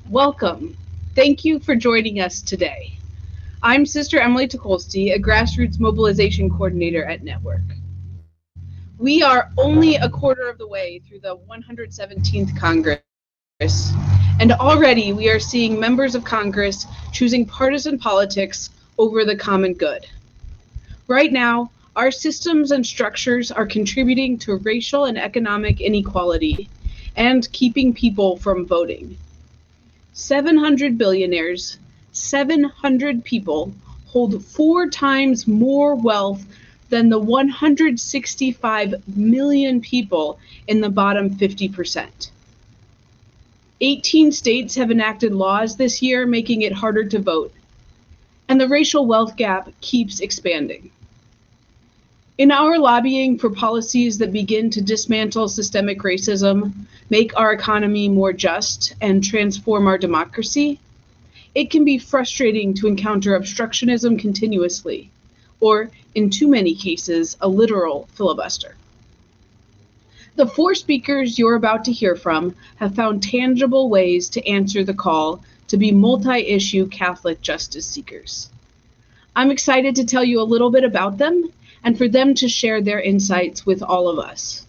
Welcome. Thank you for joining us today. I'm Sister Emily Tukolsky, a grassroots mobilization coordinator at Network. We are only a quarter of the way through the 117th Congress, and already we are seeing members of Congress choosing partisan politics over the common good. Right now, our systems and structures are contributing to racial and economic inequality and keeping people from voting. 700 billionaires, 700 people hold 4 times more wealth than the 165 million people in the bottom 50%. 18 states have enacted laws this year making it harder to vote, and the racial wealth gap keeps expanding. In our lobbying for policies that begin to dismantle systemic racism, make our economy more just, and transform our democracy, it can be frustrating to encounter obstructionism continuously, or, in too many cases, a literal filibuster. The 4 speakers you're about to hear from have found tangible ways to answer the call to be multi-issue Catholic justice seekers. I'm excited to tell you a little bit about them and for them to share their insights with all of us.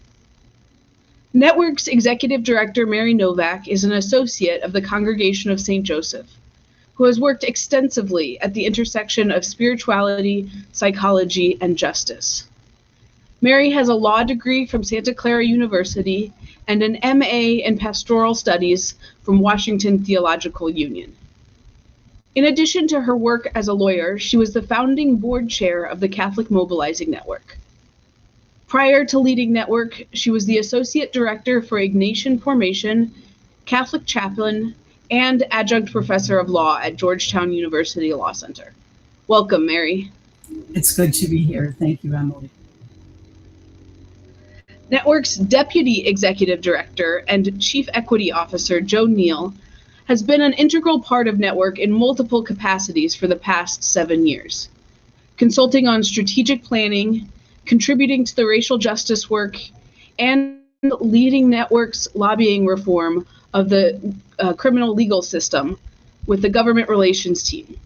Network's Executive Director, Mary Novak, is an associate of the Congregation of St. Joseph, who has worked extensively at the intersection of spirituality, psychology, and justice. Mary has a law degree from Santa Clara University and an MA in Pastoral Studies from Washington Theological Union. In addition to her work as a lawyer, she was the founding board chair of the Catholic Mobilizing Network. Prior to leading Network, she was the associate director for Ignatian Formation, Catholic chaplain, and adjunct professor of law at Georgetown University Law Center. Welcome, Mary. It's good to be here. Thank you, Emily. Network's Deputy Executive Director and Chief Equity Officer, Joan Neal, has been an integral part of Network in multiple capacities for the past 7 years, consulting on strategic planning, contributing to the racial justice work, and leading Network's lobbying reform of the criminal legal system with the government relations team.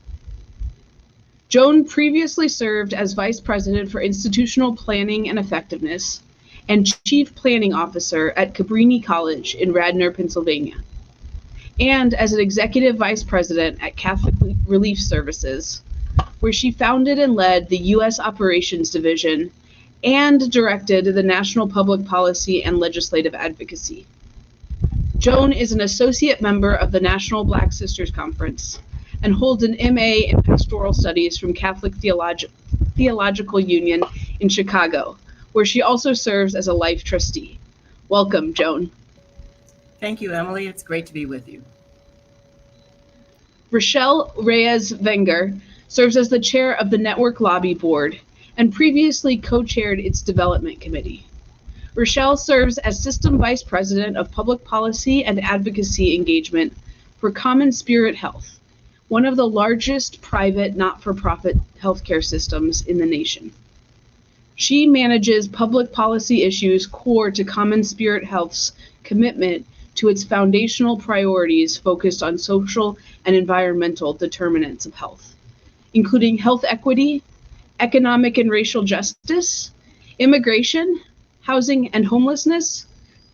Joan previously served as Vice President for Institutional Planning and Effectiveness and Chief Planning Officer at Cabrini College in Radnor, Pennsylvania, and as an Executive Vice President at Catholic Relief Services, where she founded and led the U.S. Operations Division and directed the National Public Policy and Legislative Advocacy. Joan is an associate member of the National Black Sisters Conference and holds an MA in Pastoral Studies from Catholic Theological Union in Chicago, where she also serves as a life trustee. Welcome, Joan. Thank you, Emily. It's great to be with you. Rachelle Wenger serves as the chair of the Network Lobby Board and previously co-chaired its development committee. Rachelle serves as System Vice President of Public Policy and Advocacy Engagement for Common Spirit Health, one of the largest private not-for-profit healthcare systems in the nation. She manages public policy issues core to Common Spirit Health's commitment to its foundational priorities focused on social and environmental determinants of health, including health equity, economic and racial justice, immigration, housing and homelessness,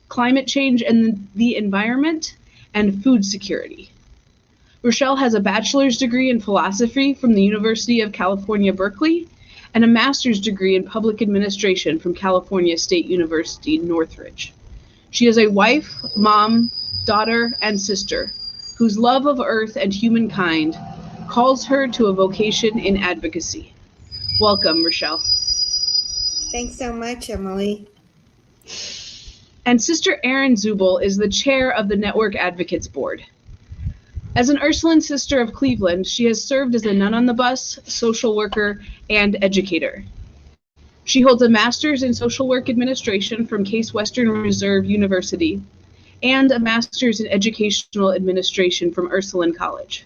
climate change and the environment, and food security. Rachelle has a bachelor's degree in philosophy from the University of California, Berkeley, and a master's degree in public administration from California State University, Northridge. She is a wife, mom, daughter, and sister whose love of earth and humankind calls her to a vocation in advocacy. Welcome, Rachelle. Thanks so much, Emily. And Sister Erin Zubal is the chair of the Network Advocates Board. As an Ursuline sister of Cleveland, she has served as a nun on the bus, social worker, and educator. She holds a master's in social work administration from Case Western Reserve University and a master's in educational administration from Ursuline College.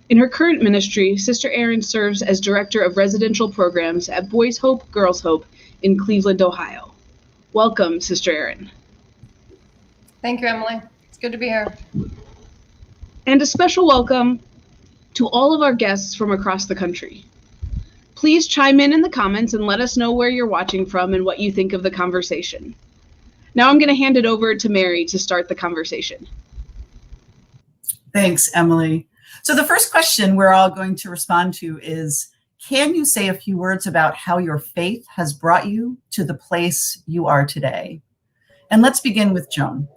In her current ministry, Sister Erin serves as director of residential programs at Boys Hope, Girls Hope in Cleveland, Ohio. Welcome, Sister Erin. Thank you, Emily. It's good to be here. And a special welcome to all of our guests from across the country. Please chime in the comments and let us know where you're watching from and what you think of the conversation. Now I'm going to hand it over to Mary to start the conversation. Thanks, Emily. So the first question we're all going to respond to is, can you say a few words about how your faith has brought you to the place you are today? And let's begin with Joan.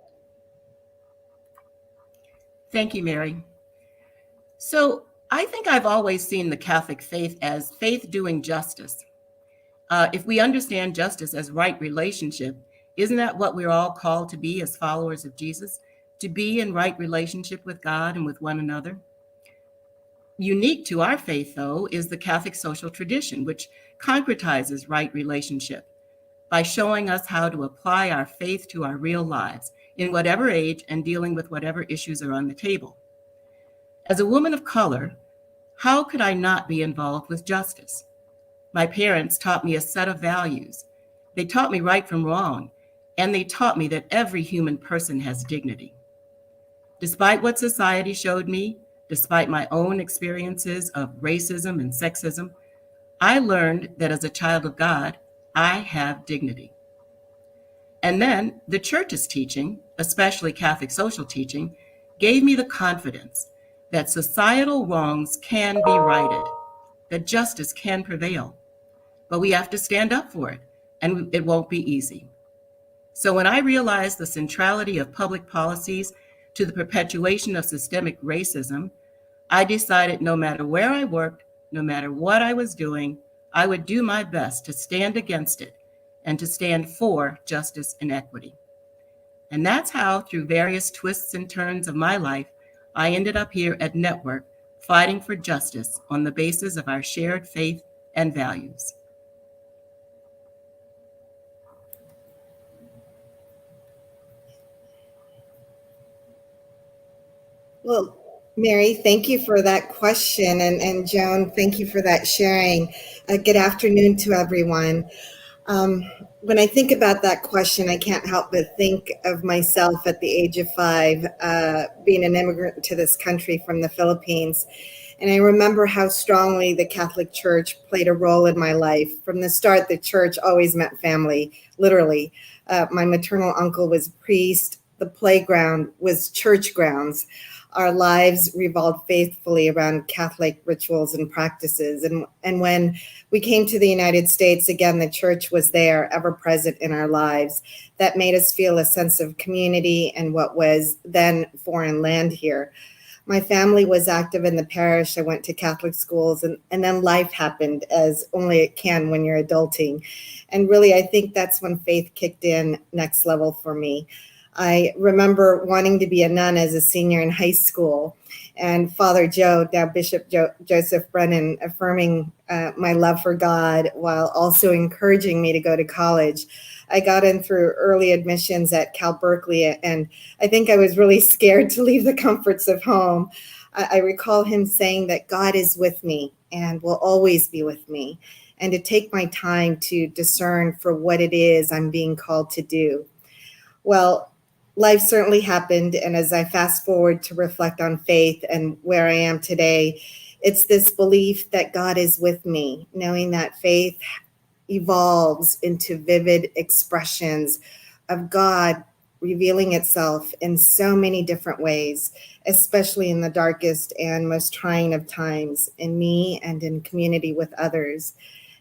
Thank you, Mary. So I think I've always seen the Catholic faith as faith doing justice. If we understand justice as right relationship, isn't that what we're all called to be as followers of Jesus? To be in right relationship with God and with one another? Unique to our faith, though, is the Catholic social tradition, which concretizes right relationship by showing us how to apply our faith to our real lives in whatever age and dealing with whatever issues are on the table. As a woman of color, how could I not be involved with justice? My parents taught me a set of values. They taught me right from wrong, and they taught me that every human person has dignity. Despite what society showed me, despite my own experiences of racism and sexism, I learned that as a child of God, I have dignity. And then the church's teaching, especially Catholic social teaching, gave me the confidence that societal wrongs can be righted, that justice can prevail, but we have to stand up for it, and it won't be easy. So when I realized the centrality of public policies to the perpetuation of systemic racism, I decided no matter where I worked, no matter what I was doing, I would do my best to stand against it and to stand for justice and equity. And that's how, through various twists and turns of my life, I ended up here at Network, fighting for justice on the basis of our shared faith and values. Well, Mary, thank you for that question. And Joan, thank you for that sharing. Good afternoon to everyone. When I think about that question, I can't help but think of myself at the age of 5, being an immigrant to this country from the Philippines. And I remember how strongly the Catholic Church played a role in my life. From the start, the church always meant family, literally. My maternal uncle was a priest. The playground was church grounds. Our lives revolved faithfully around Catholic rituals and practices. And when we came to the United States, again, the church was there, ever present in our lives. That made us feel a sense of community in what was then foreign land here. My family was active in the parish. I went to Catholic schools, and then life happened, as only it can when you're adulting. And really, I think that's when faith kicked in next level for me. I remember wanting to be a nun as a senior in high school, and Father Joe, now Bishop Joseph Brennan, affirming my love for God while also encouraging me to go to college. I got in through early admissions at Cal Berkeley, and I think I was really scared to leave the comforts of home. I recall him saying that God is with me and will always be with me, and to take my time to discern for what it is I'm being called to do. Well, life certainly happened, and as I fast forward to reflect on faith and where I am today, it's this belief that God is with me, knowing that faith evolves into vivid expressions of God revealing itself in so many different ways, especially in the darkest and most trying of times, in me and in community with others.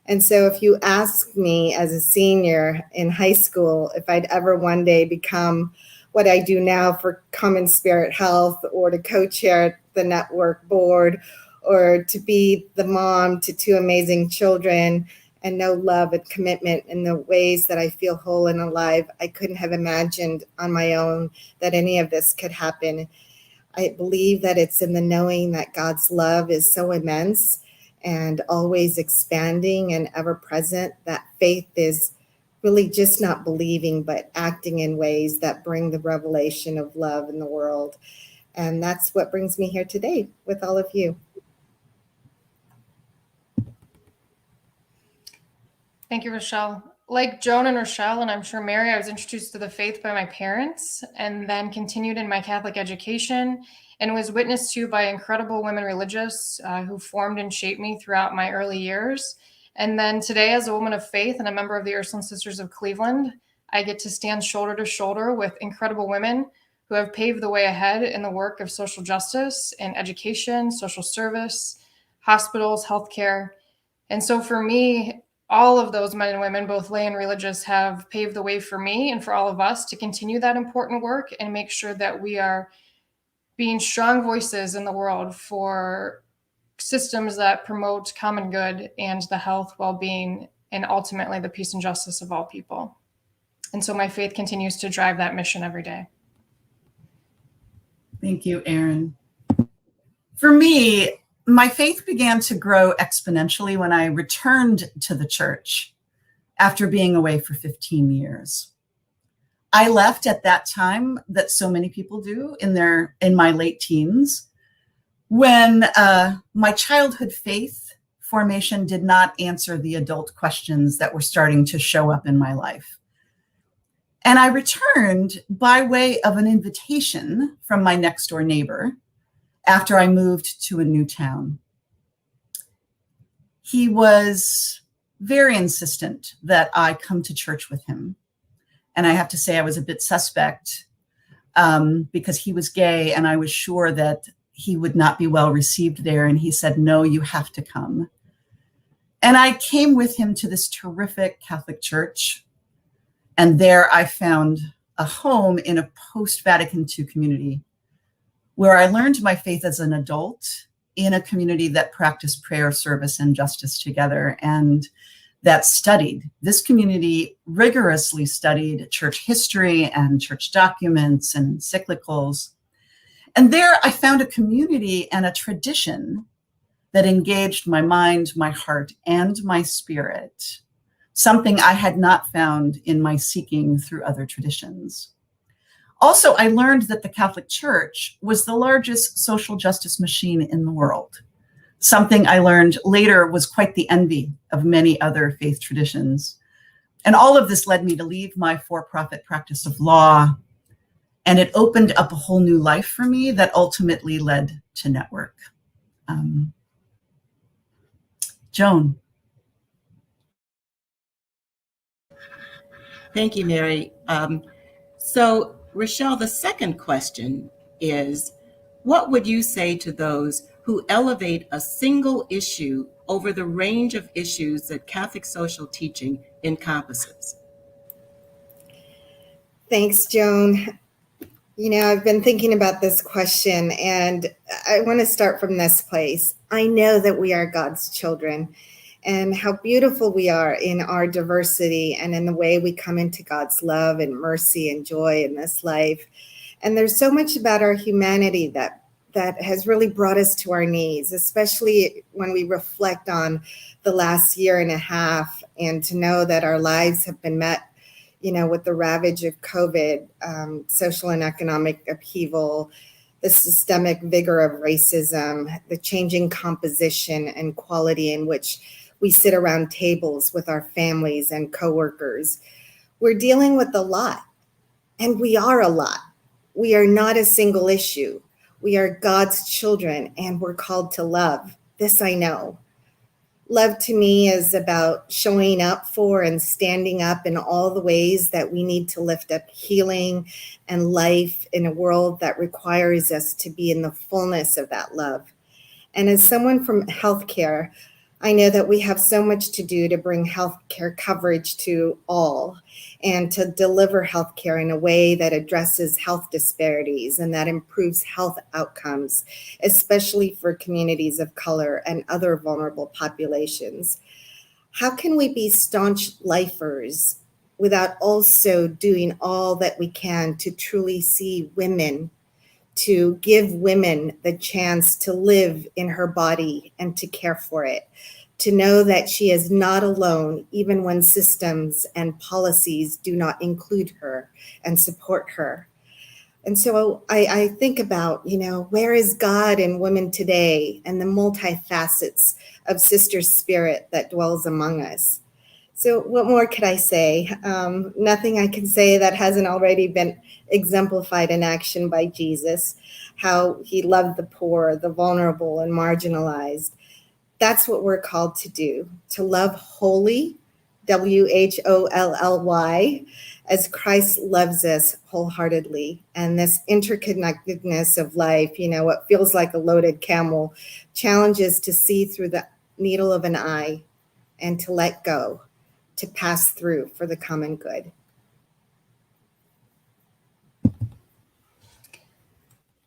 And so if you ask me as a senior in high school if I'd ever one day become what I do now for Common Spirit Health, or to co-chair the network board, or to be the mom to 2 amazing children and know love and commitment in the ways that I feel whole and alive, I couldn't have imagined on my own that any of this could happen. I believe that it's in the knowing that God's love is so immense and always expanding and ever present, that faith is really just not believing, but acting in ways that bring the revelation of love in the world. And that's what brings me here today with all of you. Thank you, Rachelle. like Joan and Rachelle, and I'm sure Mary, I was introduced to the faith by my parents and then continued in my Catholic education and was witnessed to by incredible women religious who formed and shaped me throughout my early years. And then today, as a woman of faith and a member of the Ursuline Sisters of Cleveland, I get to stand shoulder to shoulder with incredible women who have paved the way ahead in the work of social justice and education, social service, hospitals, healthcare. And so for me, all of those men and women, both lay and religious, have paved the way for me and for all of us to continue that important work and make sure that we are being strong voices in the world for systems that promote common good and the health, well-being, and ultimately the peace and justice of all people. And so my faith continues to drive that mission every day. Thank you, Erin. For me, my faith began to grow exponentially when I returned to the church after being away for 15 years. I left at that time that so many people do in my late teens, when my childhood faith formation did not answer the adult questions that were starting to show up in my life. And I returned by way of an invitation from my next door neighbor after I moved to a new town. He was very insistent that I come to church with him. And I have to say I was a bit suspect because he was gay and I was sure that he would not be well received there. And he said, no, you have to come. And I came with him to this terrific Catholic church. And there I found a home in a post-Vatican II community where I learned my faith as an adult in a community that practiced prayer, service, and justice together, and that studied. This community rigorously studied church history and church documents and encyclicals. And there I found a community and a tradition that engaged my mind, my heart, and my spirit, something I had not found in my seeking through other traditions. Also, I learned that the Catholic Church was the largest social justice machine in the world, something I learned later was quite the envy of many other faith traditions. And all of this led me to leave my for-profit practice of law, and it opened up a whole new life for me that ultimately led to Network. Joan. Thank you, Mary. So, Rachelle, the second question is, what would you say to those who elevate a single issue over the range of issues that Catholic social teaching encompasses? Thanks, Joan. You know, I've been thinking about this question, and I want to start from this place. I know that we are God's children, and how beautiful we are in our diversity and in the way we come into God's love and mercy and joy in this life. And there's so much about our humanity that has really brought us to our knees, especially when we reflect on the last year and a half, and to know that our lives have been met, you know, with the ravage of COVID, social and economic upheaval, the systemic vigor of racism, the changing composition and quality in which we sit around tables with our families and coworkers. We're dealing with a lot, and we are a lot. We are not a single issue. We are God's children, and we're called to love. This I know. Love to me is about showing up for and standing up in all the ways that we need to lift up healing and life in a world that requires us to be in the fullness of that love. And as someone from healthcare, I know that we have so much to do to bring healthcare coverage to all and to deliver healthcare in a way that addresses health disparities and that improves health outcomes, especially for communities of color and other vulnerable populations. How can we be staunch lifers without also doing all that we can to truly see women, to give women the chance to live in her body and to care for it, to know that she is not alone, even when systems and policies do not include her and support her. And so I think about, you know, where is God in women today and the multifacets of sister spirit that dwells among us? So what more could I say? Nothing I can say that hasn't already been exemplified in action by Jesus, how he loved the poor, the vulnerable, and marginalized. That's what we're called to do, to love wholly, WHOLLY, as Christ loves us wholeheartedly. And this interconnectedness of life, what feels like a loaded camel, challenges to see through the needle of an eye and to let go, to pass through for the common good.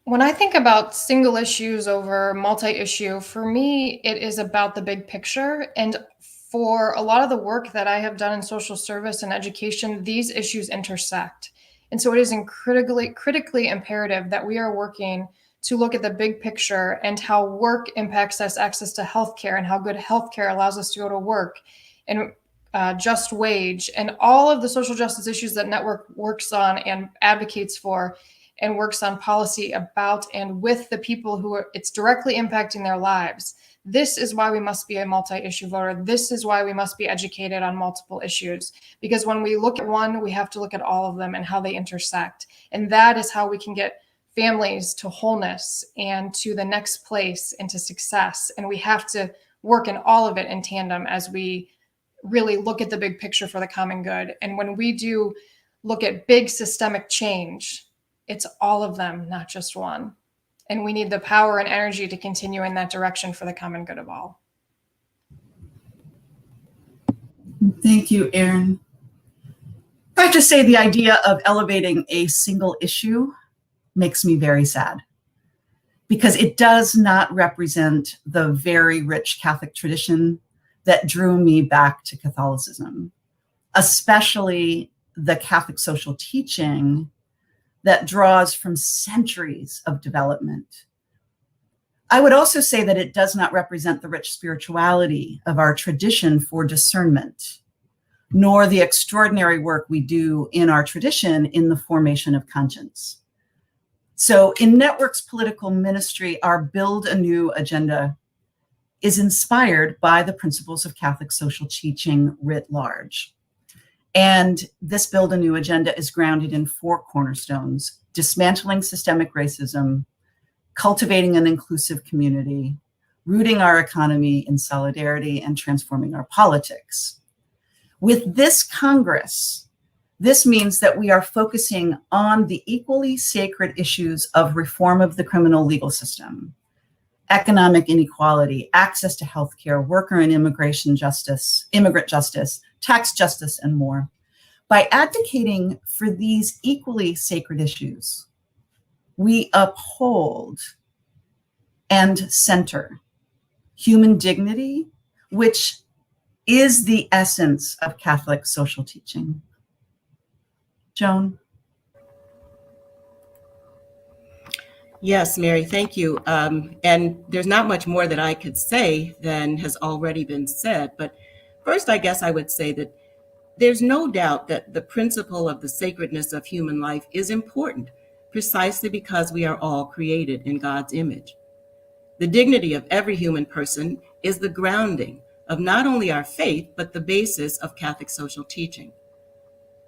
When I think about single issues over multi-issue, for me, it is about the big picture. And for a lot of the work that I have done in social service and education, these issues intersect. And so it is critically imperative that we are working to look at the big picture and how work impacts us access to healthcare, and how good healthcare allows us to go to work, and just wage, and all of the social justice issues that Network works on and advocates for, and works on policy about and with the people who it's directly impacting their lives. This is why we must be a multi-issue voter. This is why we must be educated on multiple issues, because when we look at one, we have to look at all of them and how they intersect. And that is how we can get families to wholeness and to the next place and to success. And we have to work in all of it in tandem as we really look at the big picture for the common good. And when we do look at big systemic change, it's all of them, not just one. And we need the power and energy to continue in that direction for the common good of all. Thank you, Erin. I have to say, the idea of elevating a single issue makes me very sad, because it does not represent the very rich Catholic tradition that drew me back to Catholicism, especially the Catholic social teaching that draws from centuries of development. I would also say that it does not represent the rich spirituality of our tradition for discernment, nor the extraordinary work we do in our tradition in the formation of conscience. So in Network's political ministry, our Build a New agenda is inspired by the principles of Catholic social teaching writ large. And this Build a New agenda is grounded in 4 cornerstones: dismantling systemic racism, cultivating an inclusive community, rooting our economy in solidarity, and transforming our politics. With this Congress, this means that we are focusing on the equally sacred issues of reform of the criminal legal system, economic inequality, access to healthcare, worker and immigrant justice, tax justice, and more. By advocating for these equally sacred issues, we uphold and center human dignity, which is the essence of Catholic social teaching. Joan? Yes, Mary, thank you. And there's not much more that I could say than has already been said. But first, I guess I would say that there's no doubt that the principle of the sacredness of human life is important, precisely because we are all created in God's image. The dignity of every human person is the grounding of not only our faith, but the basis of Catholic social teaching.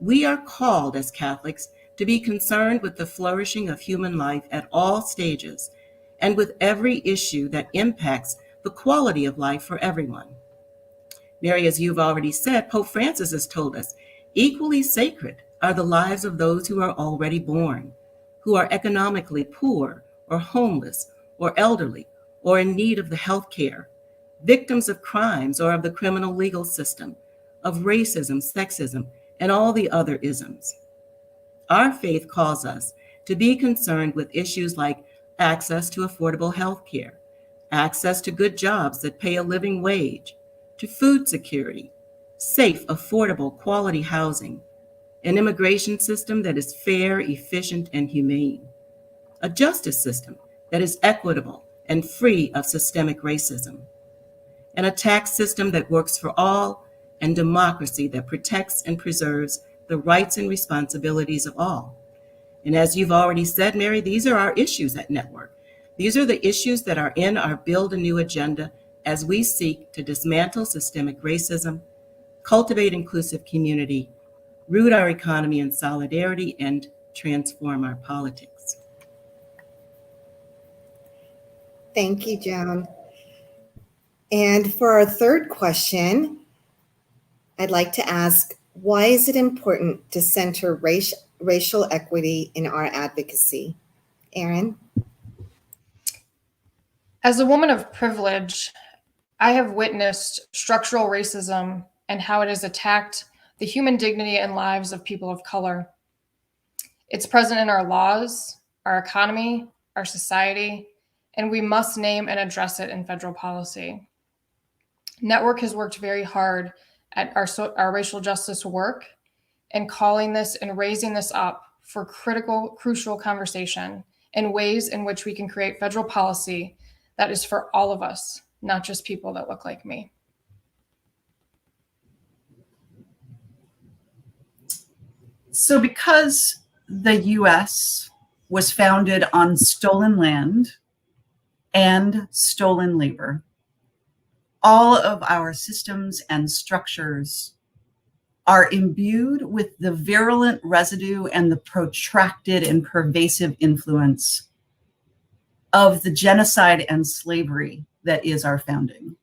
We are called as Catholics to be concerned with the flourishing of human life at all stages, and with every issue that impacts the quality of life for everyone. Mary, as you've already said, Pope Francis has told us, equally sacred are the lives of those who are already born, who are economically poor or homeless or elderly or in need of the health care, victims of crimes or of the criminal legal system, of racism, sexism, and all the other isms. Our faith calls us to be concerned with issues like access to affordable health care, access to good jobs that pay a living wage, to food security, safe, affordable, quality housing, an immigration system that is fair, efficient, and humane, a justice system that is equitable and free of systemic racism, and a tax system that works for all, and democracy that protects and preserves the rights and responsibilities of all. And as you've already said, Mary, these are our issues at Network. These are the issues that are in our Build a New agenda as we seek to dismantle systemic racism, cultivate inclusive community, root our economy in solidarity, and transform our politics. Thank you, Joan. And for our third question, I'd like to ask, why is it important to center racial equity in our advocacy? Erin? As a woman of privilege, I have witnessed structural racism and how it has attacked the human dignity and lives of people of color. It's present in our laws, our economy, our society, and we must name and address it in federal policy. Network has worked very hard at our racial justice work and calling this and raising this up for crucial conversation and ways in which we can create federal policy that is for all of us, not just people that look like me. So because the US was founded on stolen land and stolen labor, all of our systems and structures are imbued with the virulent residue and the protracted and pervasive influence of the genocide and slavery that is our founding.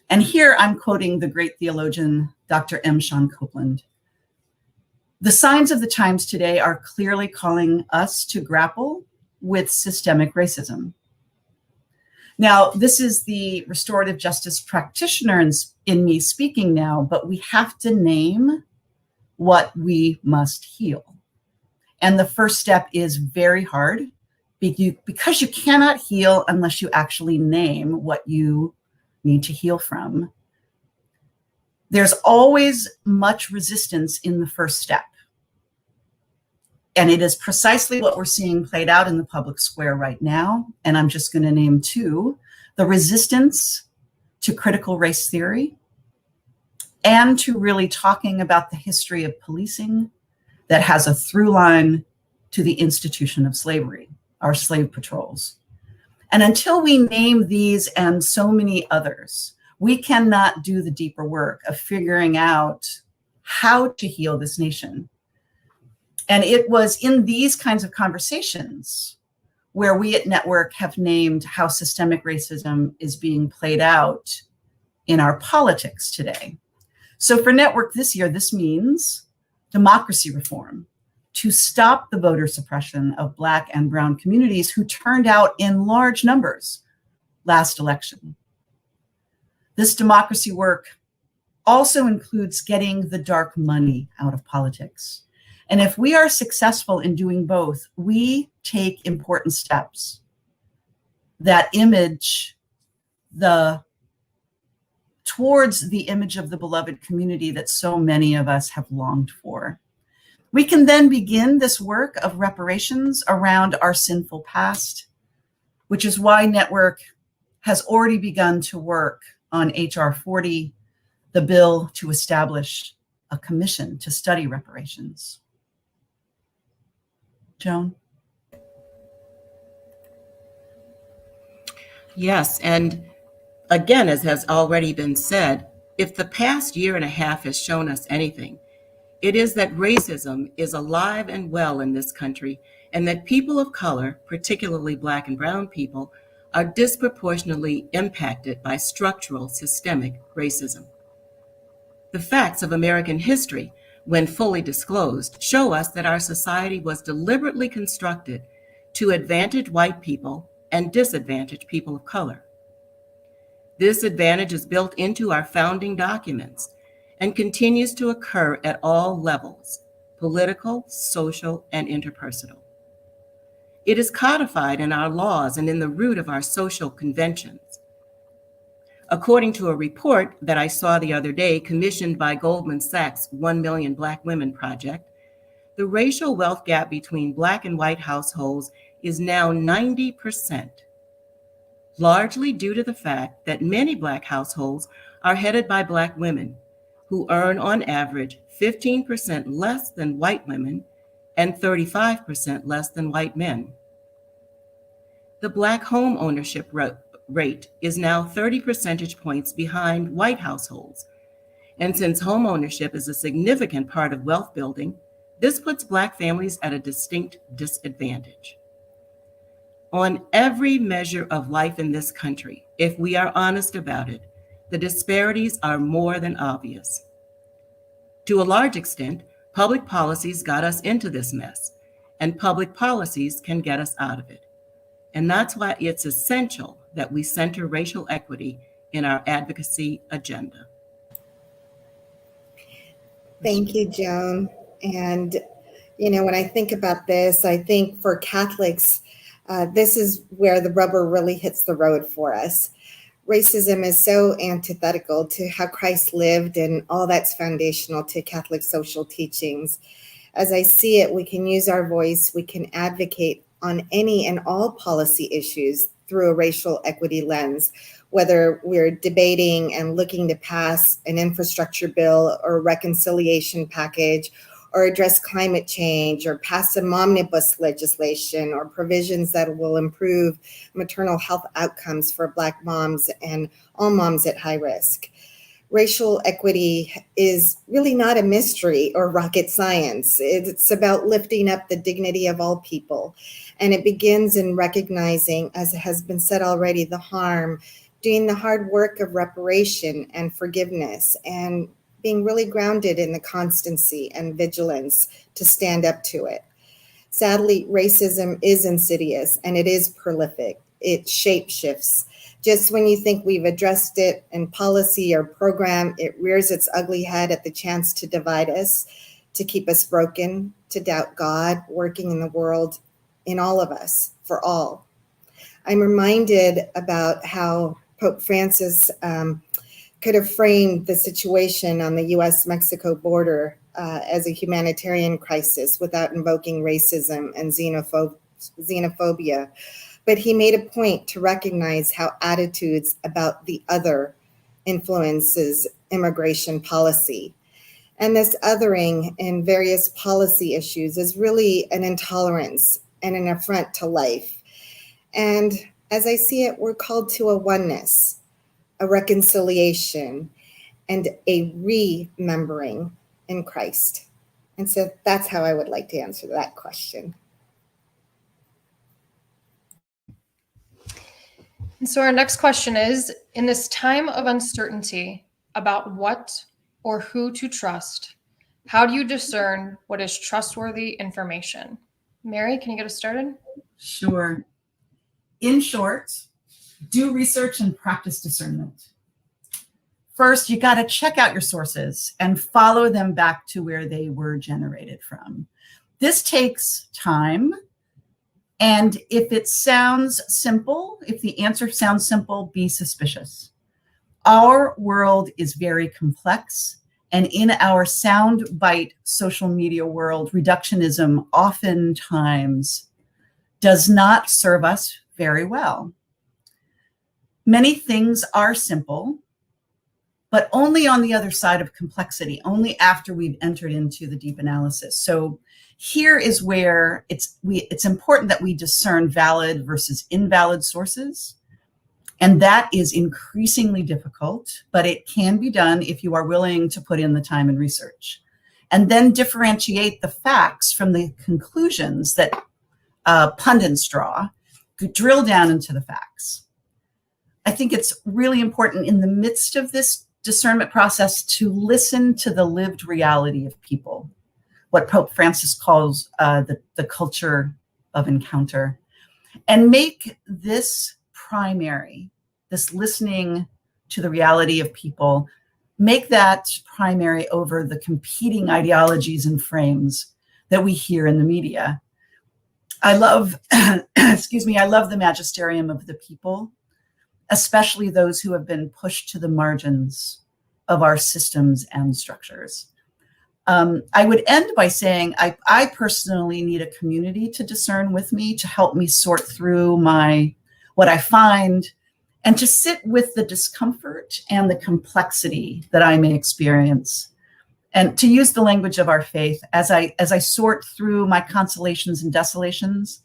And here I'm quoting the great theologian, Dr. M. Sean Copeland. The signs of the times today are clearly calling us to grapple with systemic racism. Now, this is the restorative justice practitioner in me speaking now, but we have to name what we must heal. And the first step is very hard because you cannot heal unless you actually name what you need to heal from. There's always much resistance in the first step. And it is precisely what we're seeing played out in the public square right now. And I'm just going to name two: the resistance to critical race theory and to really talking about the history of policing that has a through line to the institution of slavery, our slave patrols. And until we name these and so many others, we cannot do the deeper work of figuring out how to heal this nation. And it was in these kinds of conversations where we at Network have named how systemic racism is being played out in our politics today. So for Network this year, this means democracy reform, to stop the voter suppression of Black and Brown communities who turned out in large numbers last election. This democracy work also includes getting the dark money out of politics. And if we are successful in doing both, we take important steps that image towards the image of the beloved community that so many of us have longed for. We can then begin this work of reparations around our sinful past, which is why Network has already begun to work on HR 40, the bill to establish a commission to study reparations. Joan? Yes, and again, as has already been said, if the past year and a half has shown us anything, it is that racism is alive and well in this country, and that people of color, particularly Black and Brown people, are disproportionately impacted by structural systemic racism. The facts of American history, when fully disclosed, show us that our society was deliberately constructed to advantage white people and disadvantage people of color. This advantage is built into our founding documents and continues to occur at all levels: political, social, and interpersonal. It is codified in our laws and in the root of our social conventions. According to a report that I saw the other day, commissioned by Goldman Sachs' 1 Million Black Women Project, the racial wealth gap between Black and white households is now 90%, largely due to the fact that many Black households are headed by Black women, who earn on average 15% less than white women and 35% less than white men. The Black home ownership rate is now 30 percentage points behind white households, And since home ownership is a significant part of wealth building, this puts Black families at a distinct disadvantage. On every measure of life in this country, if we are honest about it, the disparities are more than obvious. To a large extent, public policies got us into this mess, and public policies can get us out of it. And that's why it's essential that we center racial equity in our advocacy agenda. Thank you, Joan. And, when I think about this, I think for Catholics, this is where the rubber really hits the road for us. Racism is so antithetical to how Christ lived, and all that's foundational to Catholic social teachings. As I see it, we can use our voice, we can advocate on any and all policy issues through a racial equity lens, whether we're debating and looking to pass an infrastructure bill or a reconciliation package, or address climate change, or pass some omnibus legislation, or provisions that will improve maternal health outcomes for Black moms and all moms at high risk. Racial equity is really not a mystery or rocket science. It's about lifting up the dignity of all people. And it begins in recognizing, as has been said already, the harm, doing the hard work of reparation and forgiveness, and being really grounded in the constancy and vigilance to stand up to it. Sadly, racism is insidious and it is prolific. It shapeshifts. Just when you think we've addressed it in policy or program, it rears its ugly head at the chance to divide us, to keep us broken, to doubt God working in the world, in all of us, for all. I'm reminded about how Pope Francis could have framed the situation on the US-Mexico border as a humanitarian crisis without invoking racism and xenophobia. But he made a point to recognize how attitudes about the other influences immigration policy. And this othering in various policy issues is really an intolerance and an affront to life. And as I see it, we're called to a oneness, a reconciliation, and a remembering in Christ. And so that's how I would like to answer that question. And so our next question is, in this time of uncertainty about what or who to trust, how do you discern what is trustworthy information? Mary, can you get us started? Sure. In short, do research and practice discernment. First, you got to check out your sources and follow them back to where they were generated from. This takes time. And if it sounds simple, if the answer sounds simple, be suspicious. Our world is very complex. And in our soundbite social media world, reductionism oftentimes does not serve us very well. Many things are simple, but only on the other side of complexity, only after we've entered into the deep analysis. So here is where it's important that we discern valid versus invalid sources. And that is increasingly difficult, but it can be done if you are willing to put in the time and research. And then differentiate the facts from the conclusions that pundits draw, drill down into the facts. I think it's really important in the midst of this discernment process to listen to the lived reality of people, what Pope Francis calls the culture of encounter, and make this primary, this listening to the reality of people, make that primary over the competing ideologies and frames that we hear in the media. I love, I love the magisterium of the people, especially those who have been pushed to the margins of our systems and structures. I would end by saying I personally need a community to discern with me, to help me sort through what I find, and to sit with the discomfort and the complexity that I may experience. And to use the language of our faith, as I sort through my consolations and desolations,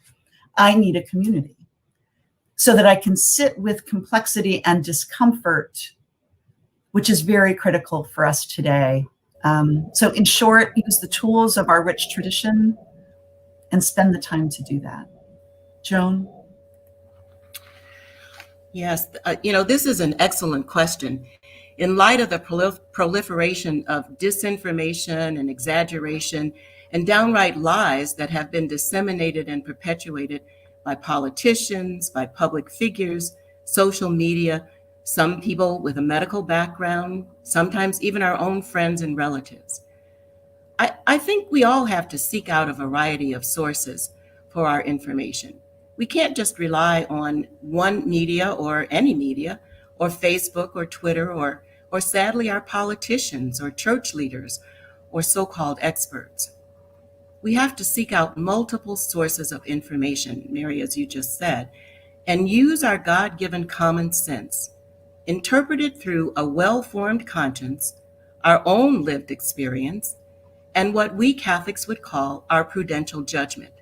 I need a community so that I can sit with complexity and discomfort which is very critical for us today. So in short, use the tools of our rich tradition and spend the time to do that. Joan? Yes, this is an excellent question. In light of the proliferation of disinformation and exaggeration and downright lies that have been disseminated and perpetuated by politicians, by public figures, social media, some people with a medical background, sometimes even our own friends and relatives, I think we all have to seek out a variety of sources for our information. We can't just rely on one media or any media, or Facebook or Twitter, or sadly our politicians or church leaders or so-called experts. We have to seek out multiple sources of information, Mary, as you just said, and use our God-given common sense, interpreted through a well-formed conscience, our own lived experience, and what we Catholics would call our prudential judgment,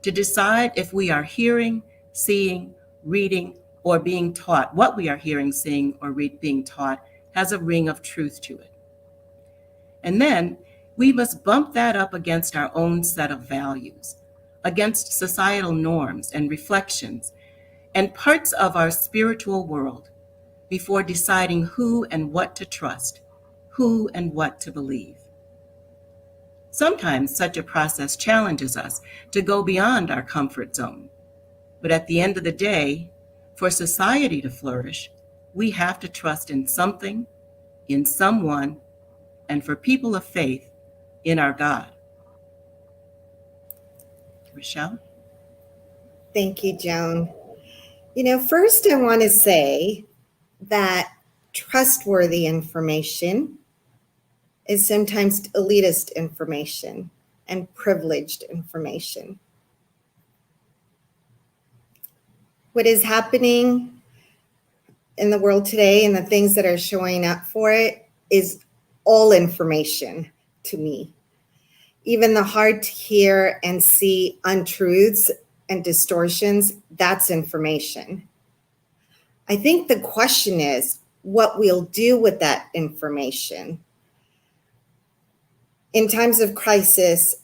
to decide if we are hearing, seeing, reading, or being taught, what we are hearing, seeing, or being taught has a ring of truth to it. And then we must bump that up against our own set of values, against societal norms and reflections, and parts of our spiritual world before deciding who and what to trust, who and what to believe. Sometimes such a process challenges us to go beyond our comfort zone. But at the end of the day, for society to flourish, we have to trust in something, in someone, and for people of faith, in our God. Rachelle? Thank you, Joan. First I want to say that trustworthy information is sometimes elitist information and privileged information. What is happening in the world today and the things that are showing up for it is all information to me. Even the hard to hear and see untruths and distortions, that's information. I think the question is what we'll do with that information. In times of crisis,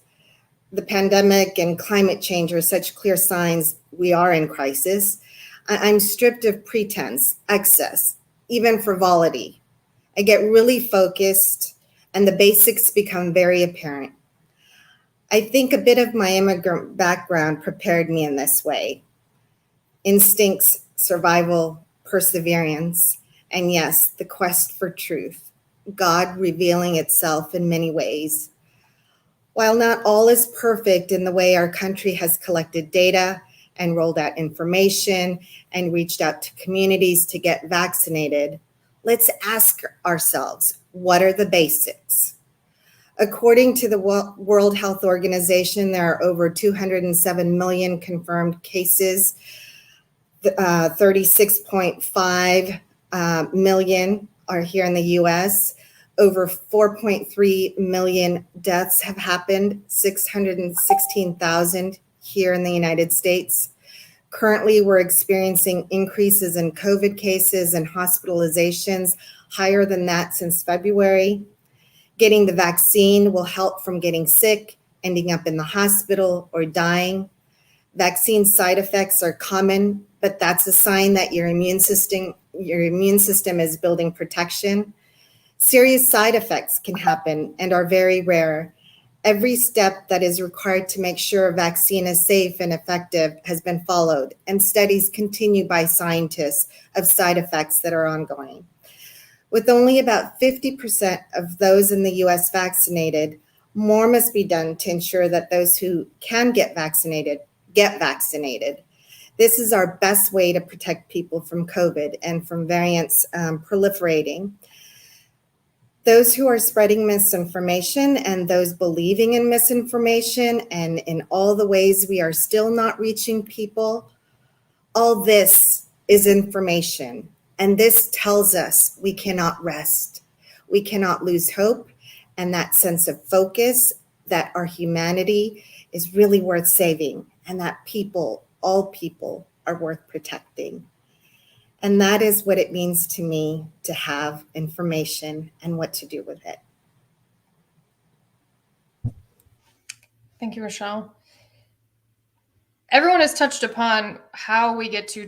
the pandemic and climate change are such clear signs we are in crisis. I'm stripped of pretense, excess, even frivolity. I get really focused and the basics become very apparent. I think a bit of my immigrant background prepared me in this way. Instincts, survival, perseverance, and yes, the quest for truth. God revealing itself in many ways. While not all is perfect in the way our country has collected data and rolled out information and reached out to communities to get vaccinated, let's ask ourselves, what are the basics? According to the World Health Organization, there are over 207 million confirmed cases, 36.5 million are here in the US. Over 4.3 million deaths have happened, 616,000 here in the United States. Currently, we're experiencing increases in COVID cases and hospitalizations higher than that since February. Getting the vaccine will help from getting sick, ending up in the hospital, or dying. Vaccine side effects are common, but that's a sign that your immune system is building protection. Serious side effects can happen and are very rare. Every step that is required to make sure a vaccine is safe and effective has been followed, and studies continue by scientists of side effects that are ongoing. With only about 50% of those in the US vaccinated, more must be done to ensure that those who can get vaccinated get vaccinated. This is our best way to protect people from COVID and from variants proliferating. Those who are spreading misinformation and those believing in misinformation and in all the ways we are still not reaching people, all this is information. And this tells us we cannot rest. We cannot lose hope and that sense of focus that our humanity is really worth saving and that people, all people, are worth protecting. And that is what it means to me to have information and what to do with it. Thank you, Rachelle. Everyone has touched upon how we get to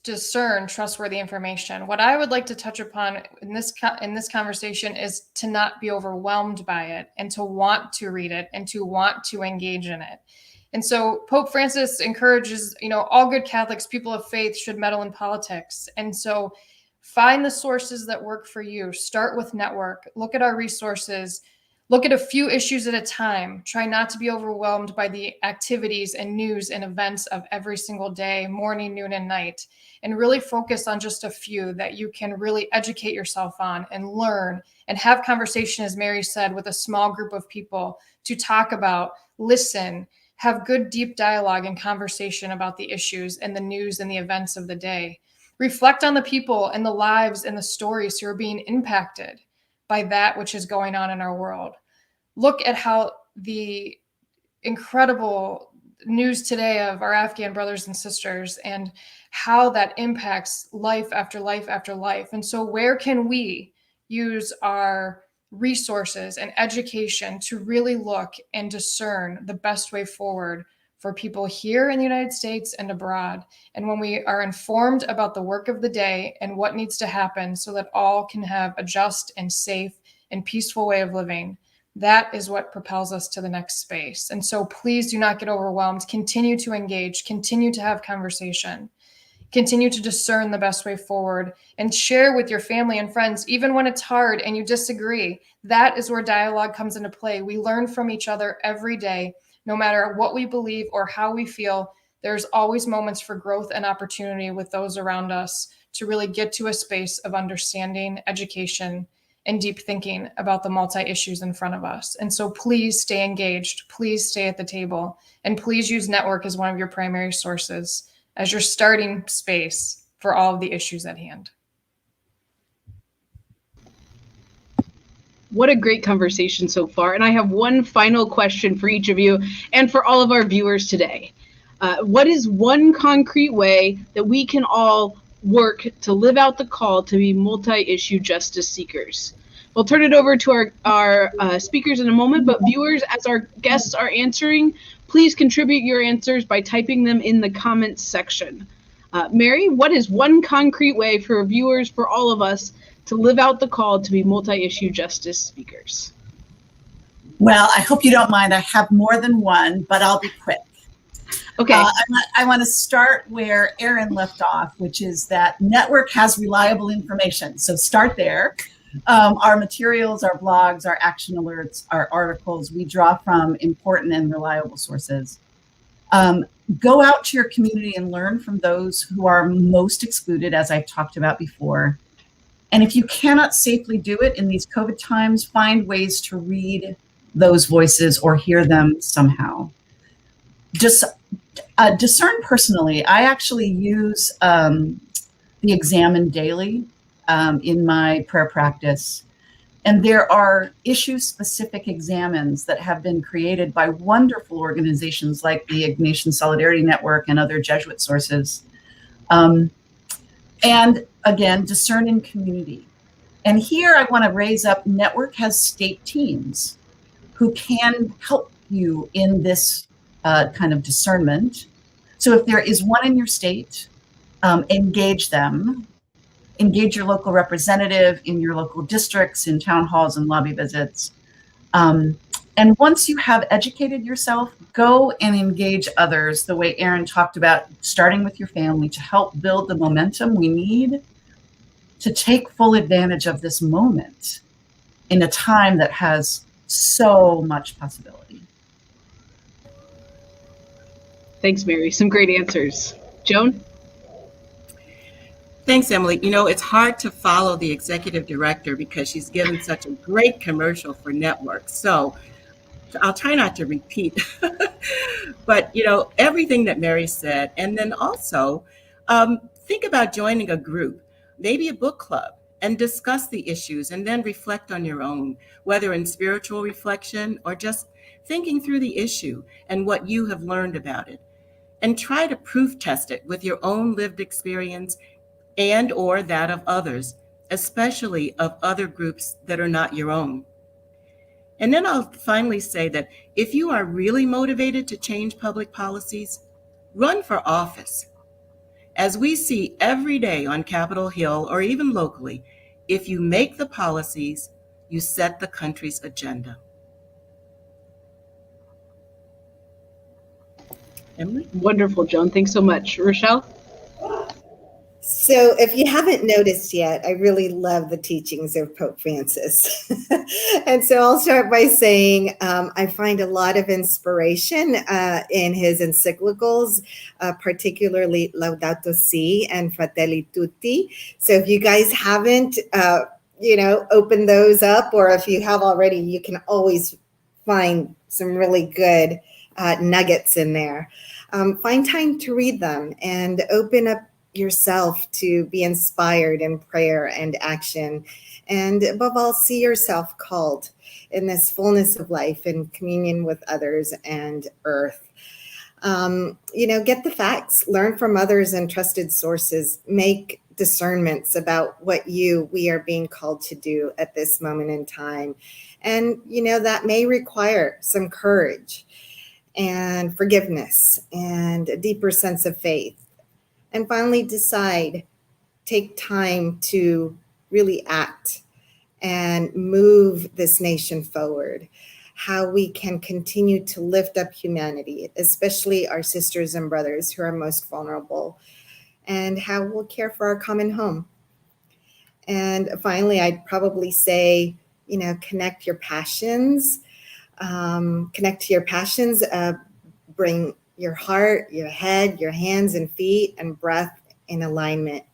discern trustworthy information. What I would like to touch upon in this conversation is to not be overwhelmed by it, and to want to read it, and to want to engage in it. And so Pope Francis encourages, all good Catholics, people of faith, should meddle in politics. And so find the sources that work for you. Start with Network. Look at our resources. Look at a few issues at a time. Try not to be overwhelmed by the activities and news and events of every single day, morning, noon, and night, and really focus on just a few that you can really educate yourself on and learn and have conversation, as Mary said, with a small group of people to talk about, listen, have good, deep dialogue and conversation about the issues and the news and the events of the day. Reflect on the people and the lives and the stories who are being impacted by that which is going on in our world. Look at how the incredible news today of our Afghan brothers and sisters and how that impacts life after life after life. And so where can we use our resources and education to really look and discern the best way forward for people here in the United States and abroad? And when we are informed about the work of the day and what needs to happen so that all can have a just and safe and peaceful way of living, that is what propels us to the next space. And so please do not get overwhelmed. Continue to engage, continue to have conversation, continue to discern the best way forward, and share with your family and friends, even when it's hard and you disagree. That is where dialogue comes into play. We learn from each other every day. No matter what we believe or how we feel, there's always moments for growth and opportunity with those around us to really get to a space of understanding, education, and deep thinking about the multi-issues in front of us. And so please stay engaged, please stay at the table, and please use Network as one of your primary sources as your starting space for all of the issues at hand. What a great conversation so far. And I have one final question for each of you and for all of our viewers today. What is one concrete way that we can all work to live out the call to be multi-issue justice seekers? We'll turn it over to our speakers in a moment, but viewers, as our guests are answering, please contribute your answers by typing them in the comments section. Mary, what is one concrete way for viewers, for all of us, to live out the call to be multi-issue justice speakers? Well, I hope you don't mind. I have more than one, but I'll be quick. Okay. I want to start where Erin left off, which is that Network has reliable information. So start there. Our materials, our blogs, our action alerts, our articles, we draw from important and reliable sources. Go out to your community and learn from those who are most excluded, as I've talked about before. And if you cannot safely do it in these COVID times, find ways to read those voices or hear them somehow. Just discern personally. I actually use the Examine daily in my prayer practice. And there are issue-specific examines that have been created by wonderful organizations like the Ignatian Solidarity Network and other Jesuit sources. And again, discern in community. And here I want to raise up, Network has state teams who can help you in this kind of discernment. So if there is one in your state, engage them. Engage your local representative in your local districts, in town halls and lobby visits. And once you have educated yourself, go and engage others the way Erin talked about, starting with your family to help build the momentum we need to take full advantage of this moment in a time that has so much possibility. Thanks, Mary. Some great answers. Joan? Thanks, Emily. You know, it's hard to follow the executive director because she's given such a great commercial for Network. So I'll try not to repeat, but, you know, everything that Mary said. And then also think about joining a group, maybe a book club, and discuss the issues and then reflect on your own, whether in spiritual reflection or just thinking through the issue and what you have learned about it. And try to proof test it with your own lived experience and or that of others, especially of other groups that are not your own. And then I'll finally say that if you are really motivated to change public policies, run for office. As we see every day on Capitol Hill or even locally, if you make the policies, you set the country's agenda. Emily? Wonderful, Joan. Thanks so much. Rachelle? So if you haven't noticed yet, I really love the teachings of Pope Francis. And so I'll start by saying I find a lot of inspiration in his encyclicals, particularly Laudato Si and Fratelli Tutti. So if you guys haven't, opened those up, or if you have already, you can always find some really good nuggets in there. Find time to read them and open up yourself to be inspired in prayer and action. And above all, see yourself called in this fullness of life in communion with others and earth. Get the facts, learn from others and trusted sources, make discernments about what we are being called to do at this moment in time. And, that may require some courage and forgiveness and a deeper sense of faith. And finally, take time to really act and move this nation forward. How we can continue to lift up humanity, especially our sisters and brothers who are most vulnerable, and how we'll care for our common home. And finally, I'd probably say, connect your passions. Connect to your passions. Bring your heart, your head, your hands and feet and breath in alignment.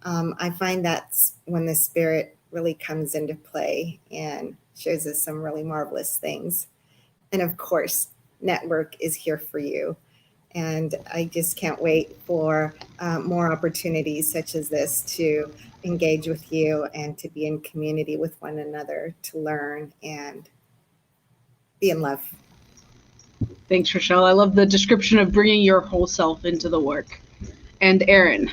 I find that's when the Spirit really comes into play and shows us some really marvelous things. And of course, Network is here for you. And I just can't wait for more opportunities such as this to engage with you and to be in community with one another, to learn and be in love. Thanks, Rachelle. I love the description of bringing your whole self into the work. And Erin?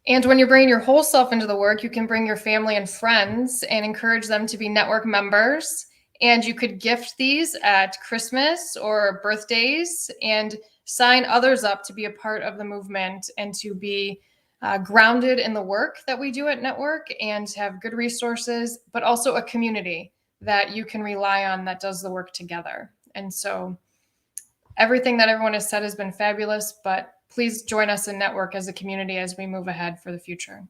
And when you're bringing your whole self into the work, you can bring your family and friends and encourage them to be Network members. And you could gift these at Christmas or birthdays and sign others up to be a part of the movement and to be grounded in the work that we do at Network and to have good resources, but also a community that you can rely on that does the work together. And so everything that everyone has said has been fabulous, but please join us in Network as a community as we move ahead for the future.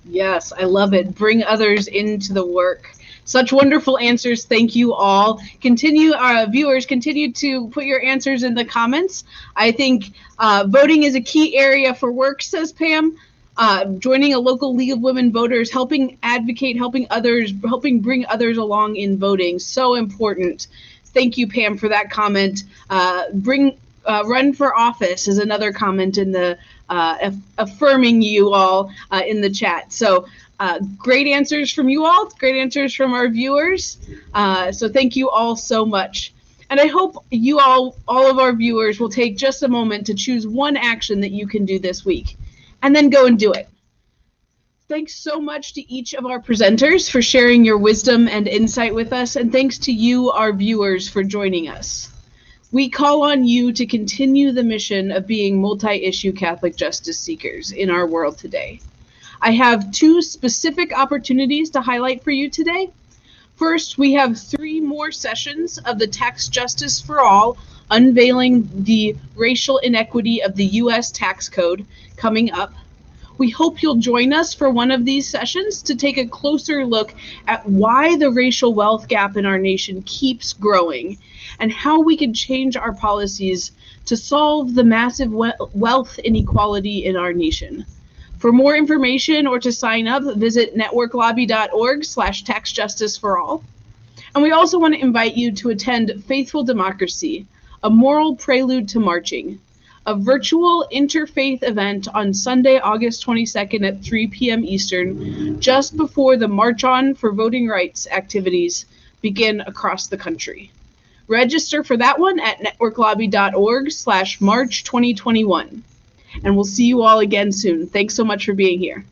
Yes, I love it. Bring others into the work. Such wonderful answers. Thank you all. Viewers, continue to put your answers in the comments. I think voting is a key area for work, says Pam. Joining a local League of Women Voters, helping advocate, helping bring others along in voting. So important. Thank you, Pam, for that comment. Run for office is another comment in the affirming you all in the chat. So great answers from you all. Great answers from our viewers. So thank you all so much. And I hope you all of our viewers will take just a moment to choose one action that you can do this week and then go and do it. Thanks so much to each of our presenters for sharing your wisdom and insight with us, and thanks to you, our viewers, for joining us. We call on you to continue the mission of being multi-issue Catholic justice seekers in our world today. I have 2 specific opportunities to highlight for you today. First, we have 3 more sessions of the Tax Justice for All, unveiling the racial inequity of the U.S. tax code, coming up. We hope you'll join us for one of these sessions to take a closer look at why the racial wealth gap in our nation keeps growing and how we can change our policies to solve the massive wealth inequality in our nation. For more information or to sign up, visit networklobby.org/taxjusticeforall. And we also want to invite you to attend Faithful Democracy, a moral prelude to marching, a virtual interfaith event on Sunday, August 22nd at 3 p.m. Eastern, just before the March On for Voting Rights activities begin across the country. Register for that one at networklobby.org/March 2021. And we'll see you all again soon. Thanks so much for being here.